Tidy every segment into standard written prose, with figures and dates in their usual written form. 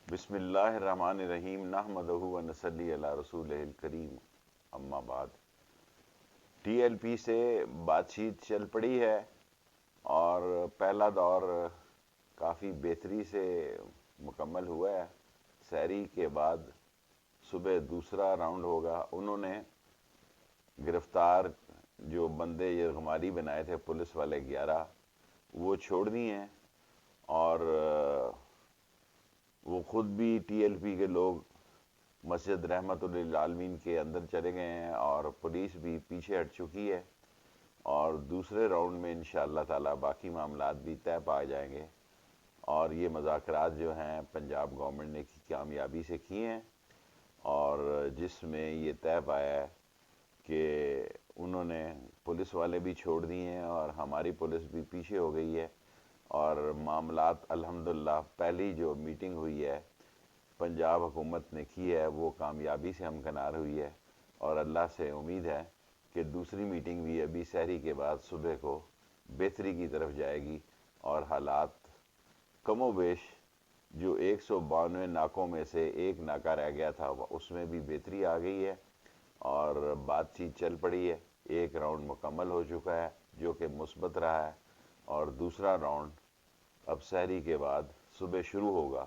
بسم اللہ الرحمن الرحیم نحمدہ و نصلی علی رسولہ الکریم اما بعد۔ ٹی ایل پی سے بات چیت چل پڑی ہے اور پہلا دور کافی بہتری سے مکمل ہوا ہے۔ سحری کے بعد صبح دوسرا راؤنڈ ہوگا۔ انہوں نے گرفتار جو بندے یرغمالی بنائے تھے پولیس والے 11 وہ چھوڑ دی ہیں، اور وہ خود بھی ٹی ایل پی کے لوگ مسجد رحمت للعالمین کے اندر چلے گئے ہیں اور پولیس بھی پیچھے ہٹ چکی ہے، اور دوسرے راؤنڈ میں انشاءاللہ تعالی باقی معاملات بھی طے پا جائیں گے۔ اور یہ مذاکرات جو ہیں پنجاب گورنمنٹ نے کامیابی سے کیے ہیں، اور جس میں یہ طے پایا ہے کہ انہوں نے پولیس والے بھی چھوڑ دیے ہیں اور ہماری پولیس بھی پیچھے ہو گئی ہے، اور معاملات الحمدللہ پہلی جو میٹنگ ہوئی ہے پنجاب حکومت نے کی ہے وہ کامیابی سے ہمکنار ہوئی ہے، اور اللہ سے امید ہے کہ دوسری میٹنگ بھی ابھی سحری کے بعد صبح کو بہتری کی طرف جائے گی، اور حالات کم و بیش جو 192 ناکوں میں سے ایک ناکہ رہ گیا تھا اس میں بھی بہتری آ گئی ہے، اور بات چیت چل پڑی ہے۔ ایک راؤنڈ مکمل ہو چکا ہے جو کہ مثبت رہا ہے، اور دوسرا راؤنڈ اب سحری کے بعد صبح شروع ہوگا،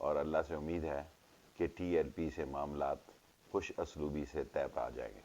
اور اللہ سے امید ہے کہ ٹی ایل پی سے معاملات خوش اسلوبی سے طے پا جائیں گے۔